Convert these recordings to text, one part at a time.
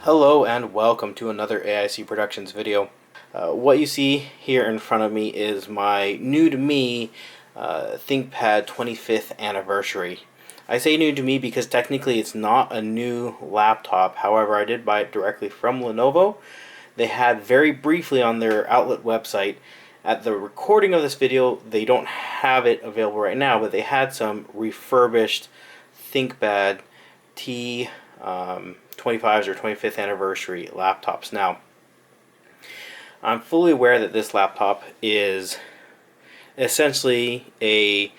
Hello and welcome to another AIC Productions video. What you see here in front of me is my new to me ThinkPad 25th anniversary. I say new to me because technically it's not a new laptop. However, I did buy it directly from Lenovo. They had very briefly on their outlet website, at the recording of this video, they don't have it available right now, but they had some refurbished ThinkPad T 25s or 25th anniversary laptops. Now, I'm fully aware that this laptop is essentially a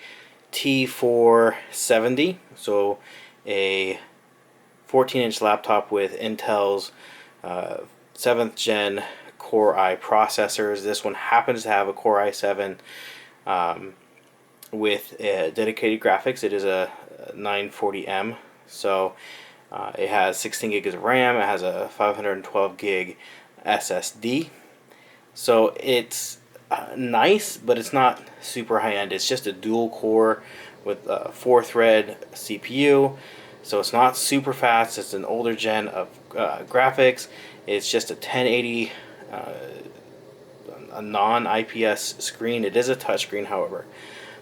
T470, so a 14-inch laptop with Intel's 7th gen Core i processors. This one happens to have a Core i7 with dedicated graphics. It is a 940M, so it has 16 gigs of RAM. It has a 512 gig SSD. So it's nice, but it's not super high-end. It's just a dual core with a 4-thread CPU. So it's not super fast. It's an older gen of graphics. It's just a 1080 a non-IPS screen. It is a touchscreen, however.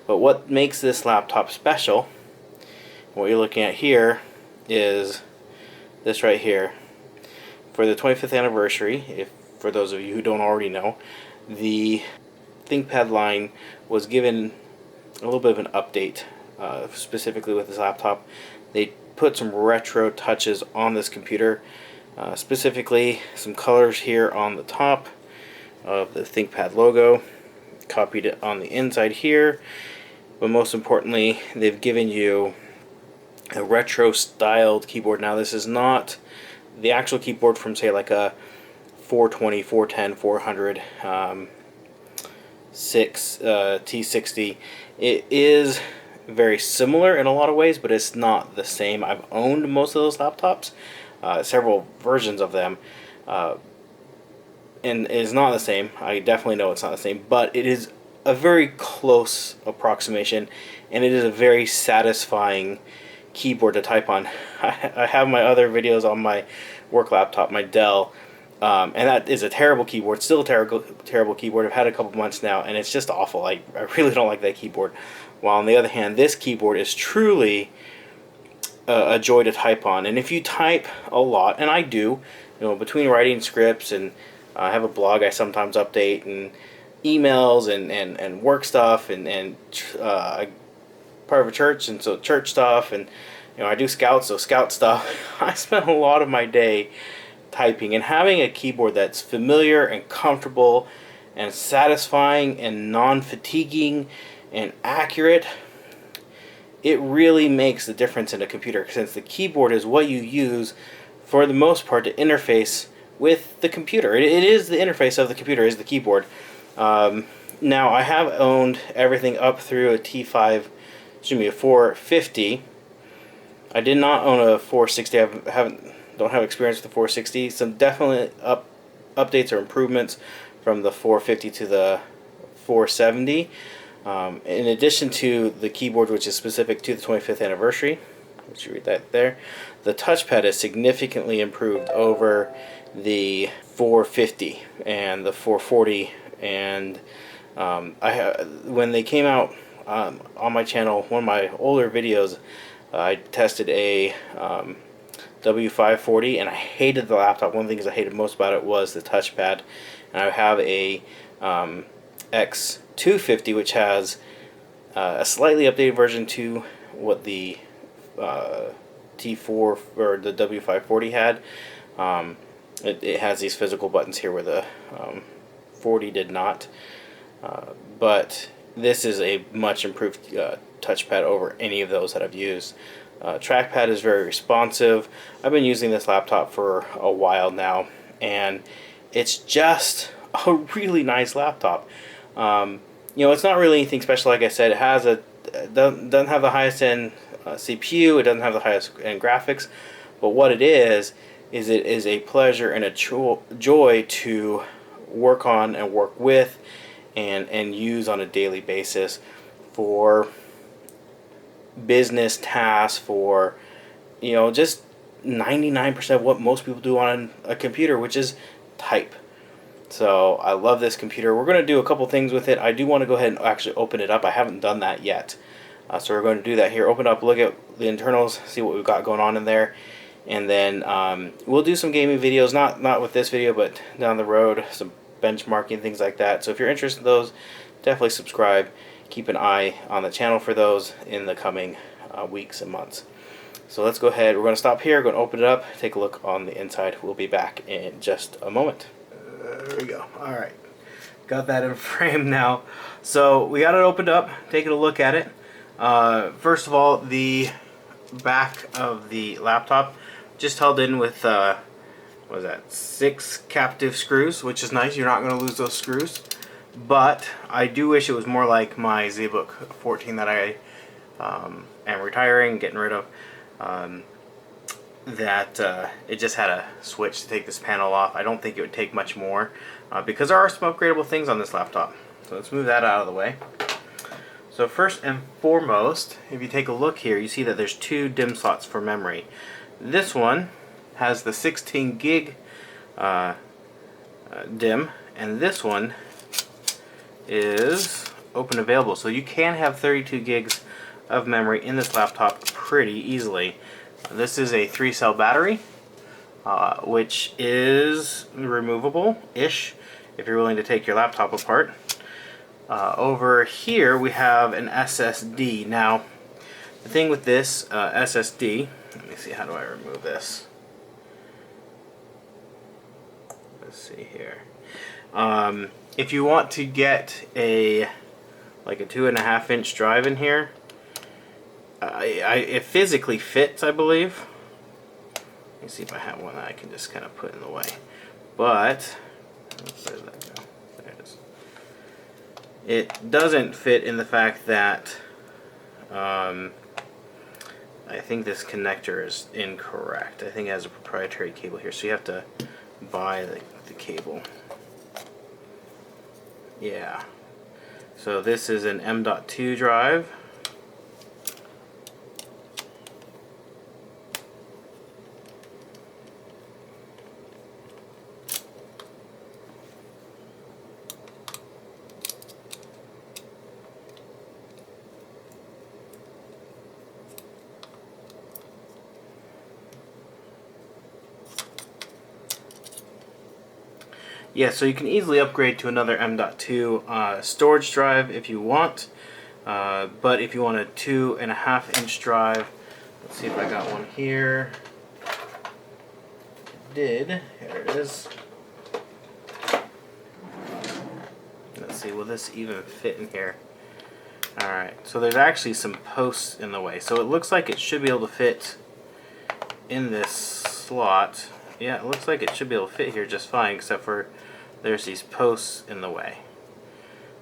But what makes this laptop special, what you're looking at here, is this right here. For the 25th anniversary, for those of you who don't already know, the ThinkPad line was given a little bit of an update, specifically with this laptop. They put some retro touches on this computer, specifically some colors here on the top of the ThinkPad logo, copied it on the inside here, but most importantly, they've given you a retro styled keyboard. Now, this is not the actual keyboard from, say, like a 420, 410, 400, 6 T60. It is very similar in a lot of ways, but it's not the same. I've owned most of those laptops, several versions of them, and it is not the same. I definitely know it's not the same, but it is a very close approximation, and it is a very satisfying keyboard to type on. I have my other videos on my work laptop, my Dell, and that is a terrible keyboard. Still a terrible keyboard. I've had it a couple months now, and it's just awful. I really don't like that keyboard. While on the other hand, this keyboard is truly a joy to type on. And if you type a lot, and I do, between writing scripts and I have a blog I sometimes update, and emails and work stuff, and part of a church, and so church stuff, and I do scouts, so scout stuff. I spend a lot of my day typing, and having a keyboard that's familiar and comfortable and satisfying and non-fatiguing and accurate, it really makes the difference in a computer, since the keyboard is what you use for the most part to interface with the computer. It is the interface of the computer, is the keyboard. Now, I have owned everything up through a a 450. I did not own a 460. Don't have experience with the 460. Some definite updates or improvements from the 450 to the 470. In addition to the keyboard, which is specific to the 25th anniversary, which you read that there, the touchpad is significantly improved over the 450 and the 440. And when they came out on my channel, one of my older videos, I tested a W540, and I hated the laptop. One of the things I hated most about it was the touchpad. And I have a X250, which has a slightly updated version to what the T4 or the W540 had. It has these physical buttons here where the 40 did not. But this is a much improved touchpad over any of those that I've used. Trackpad is very responsive. I've been using this laptop for a while now, and it's just a really nice laptop. It's not really anything special. Like I said, it doesn't have the highest end CPU. It doesn't have the highest end graphics. But what it is it is a pleasure and a joy to work on and work with and use on a daily basis for business tasks, for just 99% of what most people do on a computer, which is type. So I love this computer. We're going to do a couple things with it. I do want to go ahead and actually open it up. I haven't done that yet. So we're going to do that here. Open up, look at the internals, see what we've got going on in there. And then we'll do some gaming videos, not with this video, but down the road, some benchmarking, things like that. So if you're interested in those, definitely subscribe. Keep an eye on the channel for those in the coming weeks and months. So let's go ahead. We're going to stop here. We're going to open it up, take a look on the inside. We'll be back in just a moment. There we go. All right. Got that in frame now. So we got it opened up, taking a look at it. First of all, the back of the laptop just held in with what was that, 6 captive screws, which is nice. You're not going to lose those screws. But I do wish it was more like my ZBook 14 that I am retiring, getting rid of. It just had a switch to take this panel off. I don't think it would take much more because there are some upgradable things on this laptop. So let's move that out of the way. So first and foremost, if you take a look here, you see that there's 2 DIMM slots for memory. This one has the 16 gig DIMM, and this one is open available. So you can have 32 gigs of memory in this laptop pretty easily. This is a 3-cell battery, which is removable-ish if you're willing to take your laptop apart. Over here we have an SSD. Now, the thing with this SSD, let me see, how do I remove this? Let's see here. If you want to get like a 2.5-inch drive in here, it physically fits, I believe. Let me see if I have one that I can just kind of put in the way. But where did that go? There it is. It doesn't fit in the fact that I think this connector is incorrect. I think it has a proprietary cable here, so you have to buy the cable. Yeah. So this is an M.2 drive. Yeah, so you can easily upgrade to another M.2 storage drive if you want, but if you want a 2.5-inch drive, let's see if I got one here. It did. Here it is. Let's see, will this even fit in here? Alright, so there's actually some posts in the way, so it looks like it should be able to fit in this slot. Yeah, it looks like it should be able to fit here just fine, except for there's these posts in the way.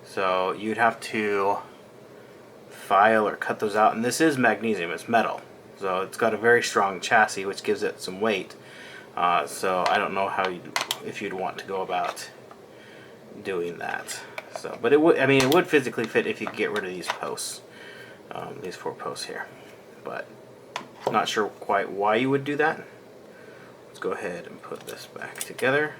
So you'd have to file or cut those out. And this is magnesium, it's metal. So it's got a very strong chassis, which gives it some weight. So I don't know how if you'd want to go about doing that. So, but it would, I mean, it would physically fit if you could get rid of these posts, these 4 posts here. But not sure quite why you would do that. Let's go ahead and put this back together.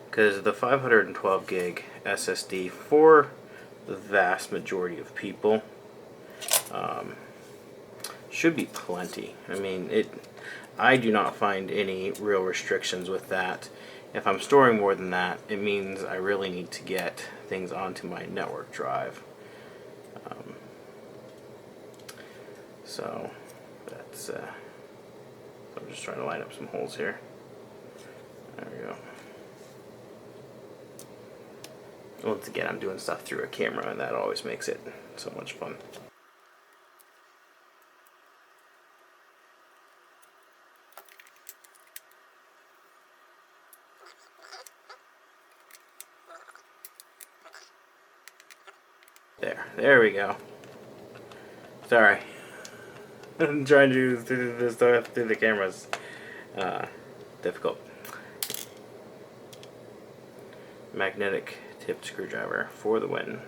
Because the 512 gig SSD for the vast majority of people should be plenty. I mean, I do not find any real restrictions with that. If I'm storing more than that, it means I really need to get things onto my network drive. So that's I'm just trying to line up some holes here. There we go. Once again, I'm doing stuff through a camera, and that always makes it so much fun. There we go. Sorry. I'm trying to do this stuff through the cameras. Difficult. Magnetic tipped screwdriver for the win.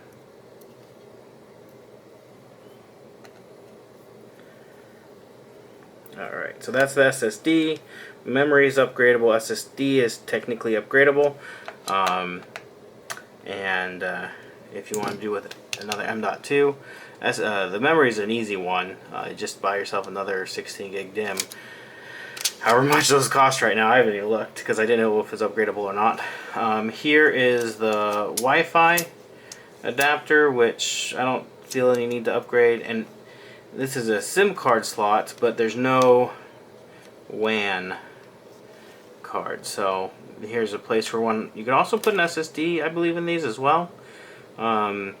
Alright, so that's the SSD. Memory is upgradable. SSD is technically upgradable. And if you want to do with another M.2, the memory is an easy one. Just buy yourself another 16 gig DIMM. However much those cost right now, I haven't even looked because I didn't know if it's upgradable or not. Here is the Wi-Fi adapter, which I don't feel any need to upgrade. And this is a SIM card slot, but there's no WAN card. So here's a place for one. You can also put an SSD, I believe, in these as well. So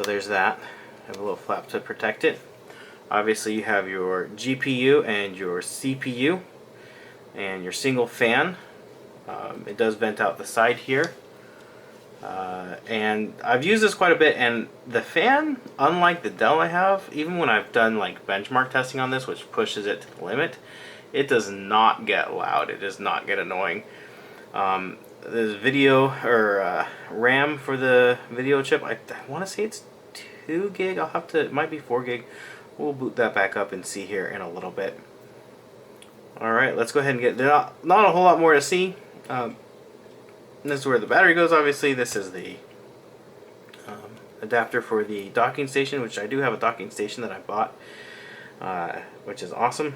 there's that. I have a little flap to protect it. Obviously you have your GPU and your CPU and your single fan. It does vent out the side here. And I've used this quite a bit, and the fan, unlike the Dell I have, even when I've done like benchmark testing on this, which pushes it to the limit, it does not get loud. It does not get annoying. There's video or RAM for the video chip. I want to say it's 2 gig. I'll have to. It might be 4 gig. We'll boot that back up and see here in a little bit. All right, let's go ahead and get. There's not a whole lot more to see. This is where the battery goes. Obviously, this is the adapter for the docking station, which I do have a docking station that I bought, which is awesome.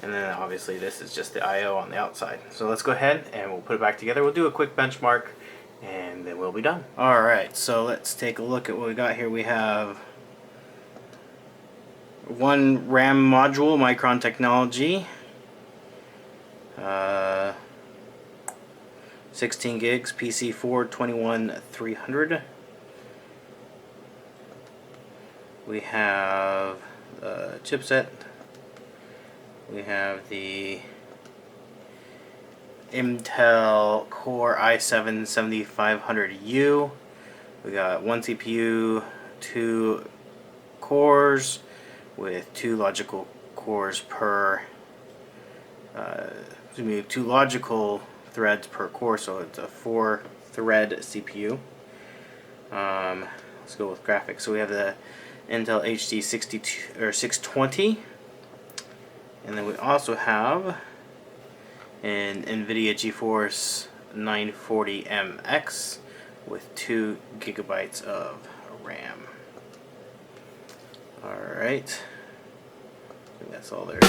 And then obviously this is just the I/O on the outside. So let's go ahead and we'll put it back together. We'll do a quick benchmark and then we'll be done. Alright, so let's take a look at what we got here. We have one RAM module, Micron technology, 16 gigs, PC4 21300. We have the chipset. We have the Intel Core i7-7500U. We got one CPU, 2 cores with 2 logical cores per, 2 logical threads per core, so it's a 4-thread CPU. Let's go with graphics. So we have the Intel HD 62 or 620, and then we also have an NVIDIA GeForce 940MX with 2 gigabytes of RAM. Alright, I think that's all there is.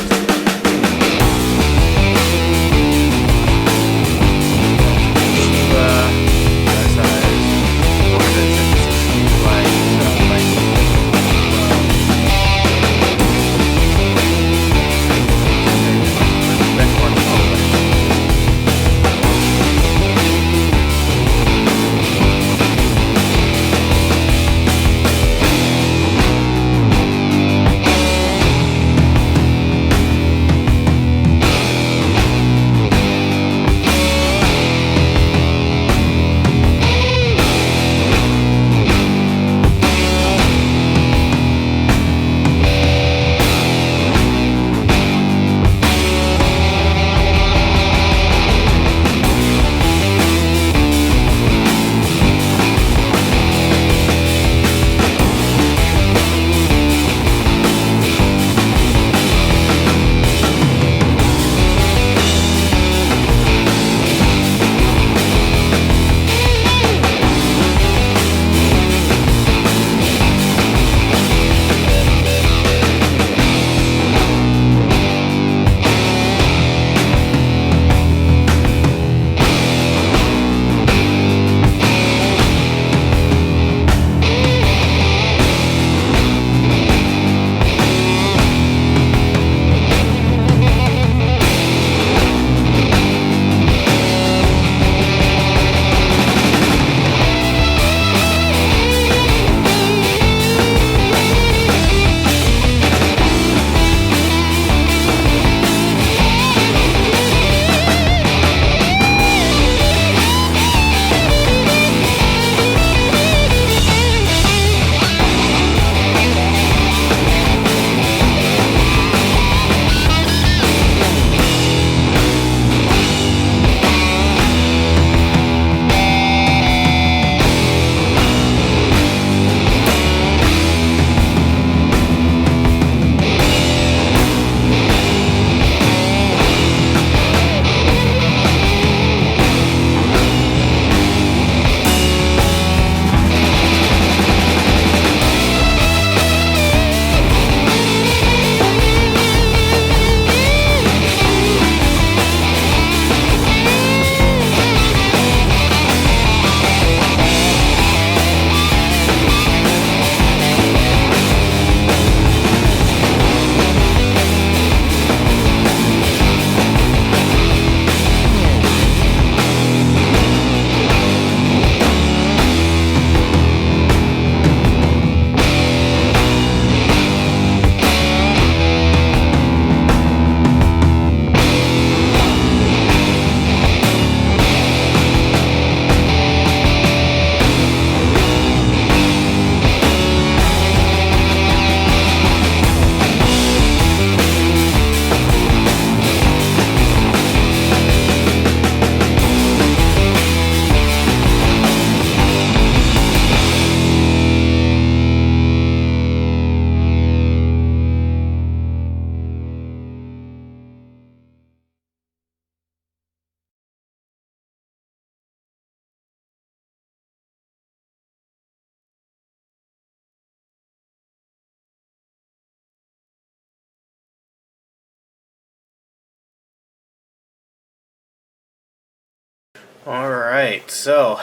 Alright, so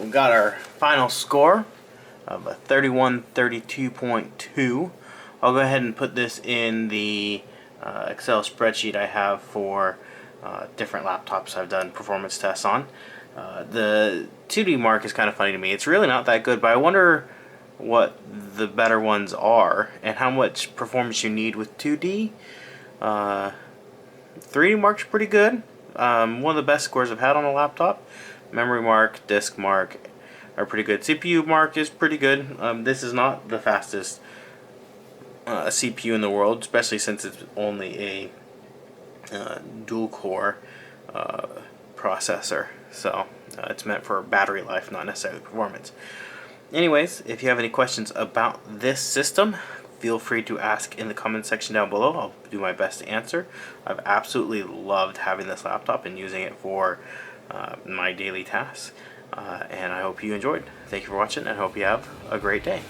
we got our final score of a 3132.2. I'll go ahead and put this in the Excel spreadsheet I have for different laptops I've done performance tests on. The 2D mark is kind of funny to me. It's really not that good, but I wonder what the better ones are and how much performance you need with 2D. 3D mark's pretty good. One of the best scores I've had on a laptop. Memory mark, disk mark are pretty good. CPU mark is pretty good. This is not the fastest CPU in the world, especially since it's only a dual core processor. So it's meant for battery life, not necessarily performance. Anyways, if you have any questions about this system, feel free to ask in the comment section down below. I'll do my best to answer. I've absolutely loved having this laptop and using it for my daily tasks. And I hope you enjoyed. Thank you for watching, and I hope you have a great day.